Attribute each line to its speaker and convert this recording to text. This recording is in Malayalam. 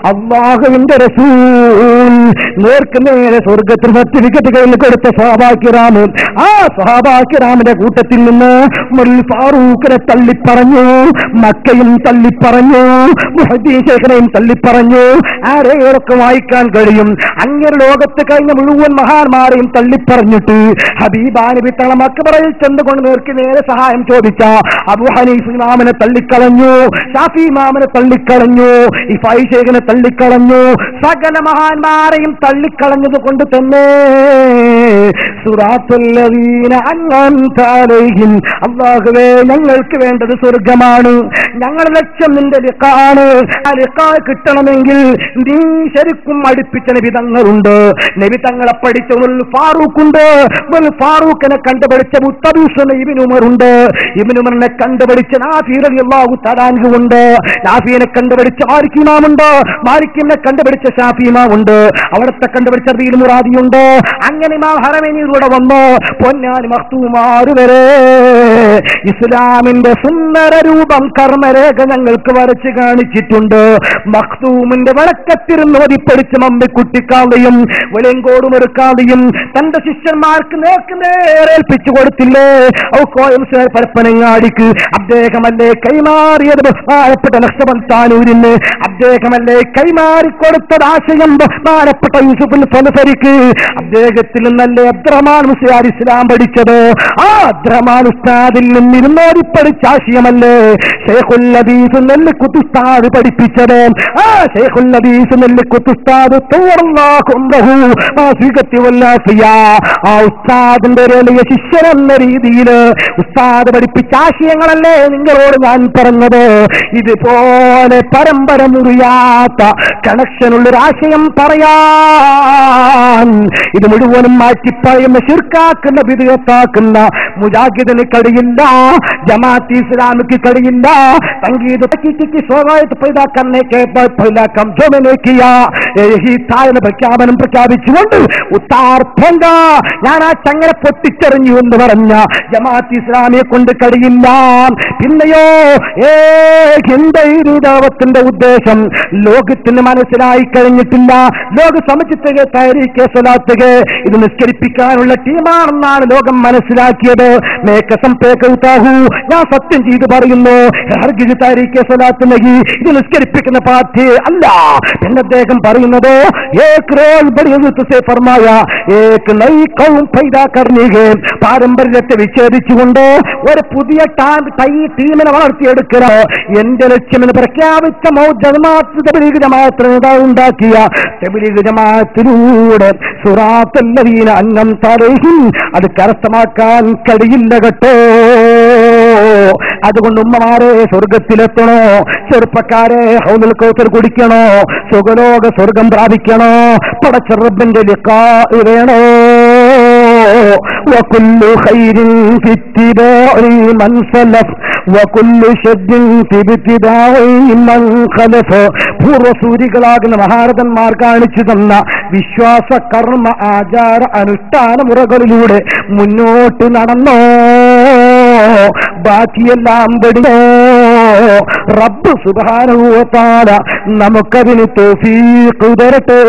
Speaker 1: അല്ലാഹുവിന്റെ റസൂൽ നേർക്കുനേരെ സ്വർഗത്തിൽ സർട്ടിഫിക്കറ്റ് കയ്യിൽ കൊടുത്ത സ്വഹാബാക്കിറാം, ആ സ്വഹാബാക്കിറാമിന്റെ കൂട്ടത്തിൽ നിന്ന് ഉമറുൽ ഫാറൂഖിനെ തള്ളിപ്പറഞ്ഞു, മക്കയും തള്ളിപ്പറഞ്ഞു, മുഹദ്ദീൻ ശൈഖിനെയും തള്ളിപ്പറഞ്ഞു. ആരെയൊക്കെ വായിക്കാൻ കഴിയും? അങ്ങനെ ലോകത്ത് കഴിഞ്ഞ മുഴുവൻ മഹാന്മാരെയും തള്ളിപ്പറഞ്ഞിട്ട് ഹബീബാ നബി തങ്ങളെ മക്ബറയിൽ ചെന്നുകൊണ്ട് നേർക്ക് നേരെ സഹായം ചോദിച്ച അബൂ ഹനീഫ് ഇമാമിനെ തള്ളിക്കളഞ്ഞു, ഷാഫി ഇമാമിനെ തള്ളിക്കളഞ്ഞു, ഇഫായി ശൈഖിനെ തള്ളിക്കളഞ്ഞു. സകല മഹാന്മാരെയും തള്ളിക്കളഞ്ഞത് കൊണ്ട് തന്നെ സിറാത്തുല്ലദീന അൻഅംത അലൈഹിം, അല്ലാഹുവേ ഞങ്ങൾക്ക് വേണ്ടത് സ്വർഗമാണ്, ഞങ്ങളുടെ ലക്ഷ്യം നിന്റെ ലിഖാണ്. ആ ലിഖാ കിട്ടണമെങ്കിൽ നീ ശരിക്കും അടുപ്പിച്ച നബി തങ്ങളുണ്ട്, നബി തങ്ങളെ പഠിച്ച ഉമറുൽ ഫാറൂഖ് ഉണ്ട്, ഉമറുൽ ഫാറൂഖിനെ കണ്ടുപഠിച്ച മുത്തബീസ് ഇബ്നു ഉമർ ഉണ്ട്, ഇബ്നു ഉമറിനെ കണ്ടുപഠിച്ച നാഫി റളിയല്ലാഹു തആല അൻഹു ഉണ്ട്, നാഫിയെ കണ്ടുപഠിച്ച മാലിക് ഇമാം ഉണ്ട്, മാലിക്കിനെ കണ്ടുപഠിച്ച ഷാഫി ഇമാം ഉണ്ട്, അവിടത്തെ കണ്ടുപഠിച്ച റബീൽ മുറാദി ഉണ്ട്. അങ്ങനെ ഇമാം ഹറമൈനിലൂടെ വന്നു പൊന്നാനി മഖ്തൂമാർ വരെ ഇസ്ലാമിന്റെ സുന്ദര രൂപം കർമ്മരേഖ ഞങ്ങൾക്ക് വരച്ച് കാണിച്ചിട്ടുണ്ട്. മഖ്തൂമിന്റെ വടക്കത്തിരുന്ന് ഓതിപ്പടിച്ച് മമ്മിക്കുട്ടിക്കാതെയും വെളിയങ്കോട് മെറുക്കാതെയും തന്റെ ശിഷ്യന്മാർക്ക് നേർക്ക് നേരേൽപ്പിച്ചു കൊടുത്തില്ലേ? പരപ്പനങ്ങാടിക്ക് അദ്ദേഹമല്ലേ കൈമാറിയത്? ബഹുമാനപ്പെട്ട നഖ്ശബന്ദ് താനൂരിന് അദ്ദേഹമല്ലേ കൈമാറിക്കൊടുത്തത്? ആശയം ബഹുമാനപ്പെട്ട യൂസുഫുൽ ഫലസരിക്ക് അദ്ദേഹത്തിൽ നിന്നല്ലേ അബ്ദുറഹ്മാൻ മുസ്ലിയാർ ഇസ്ലാം പഠിച്ചത്? ആ അബ്ദുറഹ്മാൻ ഉസ്താദിൽ നിന്നിരുന്നോടി പഠിച്ച ആശയമല്ലേ ശൈഖുൽ ഹദീസ് നെല്ലിക്കുത്ത് ഉസ്താദ് പഠിപ്പിച്ചത്? ആ ശൈഖുൽ ഹദീസ് നെല്ലിക്കുത്ത് ഉസ്താദ് ആ ഉസ്താദിന്റെ ഒരു വലിയ ശിഷ്യനെന്ന രീതിയിൽ ഉസ്താദ് പഠിപ്പിച്ച ആശയങ്ങളല്ലേ നിങ്ങളോട് ഞാൻ പറഞ്ഞത്? ഇതുപോലെ പരമ്പര മുറിയാത്ത കണക്ഷനുള്ളൊരാശയം പറയാൻ ഇത് മുഴുവനും മാറ്റിപ്പറയുന്ന ശിർക്കാക്കുന്ന വിദഗ്ധത്താക്കുന്ന മുജാഹിദിന് കഴിയില്ല, ജമാഅത്ത് ഇസ്ലാമിക്ക് കഴിയില്ല. സംഗീത പ്രഖ്യാപനം പ്രഖ്യാപിച്ചുകൊണ്ട് ഉത്താർത്ഥങ്ക ഞാൻ ആ ചങ്ങല പൊട്ടിച്ചെറിഞ്ഞു എന്ന് പറഞ്ഞ ജമാഅത്ത് ഇസ്ലാമിയെ കൊണ്ട് കഴിയില്ല. പിന്നെയോ എന്റെ ഈ ദാവത്തിന്റെ ഉദ്ദേശം ലോകത്തിന് മനസ്സിലായി കഴിഞ്ഞിട്ടില്ല. ലോക സമചിത്തക തഹരീക്കെ സ്വലാത്തുക ഇത് നിസ്കരിപ്പിക്കാനുള്ള ടീമാണെന്നാണ് ലോകം മനസ്സിലാക്കിയത്. മേക്കസം പേക്കൗതാഹു ഞാൻ സത്യം ചെയ്ത് പറയുന്നു, ഹർഗിജ് തഹരീക്കെ സ്വലാത്ത് നഹി ഇത് നിസ്കരിപ്പിക്കുന്ന പാർട്ടി അല്ല എന്ന് അദ്ദേഹം പറയുന്നത്. പാരമ്പര്യത്തെ വിച്ഛേദിച്ചുകൊണ്ട് ഒരു പുതിയ ടീമിനെ വളർത്തിയെടുക്കലോ എന്റെ ലക്ഷ്യമെന്ന് പ്രഖ്യാപിച്ച ഉണ്ടാക്കിയ തബ്ലീഗ് ജമാഅത്തിലൂടെ സിറാത്തുല്ലദീന അൻഅംത അലൈഹിം അത് കരസ്ഥമാക്കാൻ കഴിയില്ല കേട്ടോ. അതുകൊണ്ട് ഉമ്മമാരെ സ്വർഗത്തിലെത്തണോ, ചെറുപ്പക്കാരെ ഹൗലുൽ കൗസർ കുടിക്കണോ, സുഖലോക സ്വർഗം പ്രാപിക്കണോ, പടച്ച റബ്ബിന്റെ ലിഖാ വേണോ? وكل خير في اتباع من سلف وكل شد في ابتداع من خلف. പൂർവസൂരികളാകുന്ന മഹാരഥന്മാർ കാണിച്ചു തന്ന വിശ്വാസ കർമ്മ ആചാര അനുഷ്ഠാന മുറകളിലൂടെ മുന്നോട്ട് നടന്നോ, ബാക്കിയെല്ലാം വെടിഞ്ഞോ. റബ്ബ് സുബ്ഹാനഹു വ തആല നമുക്കതിന് തൗഫീഖ് തരട്ടെ.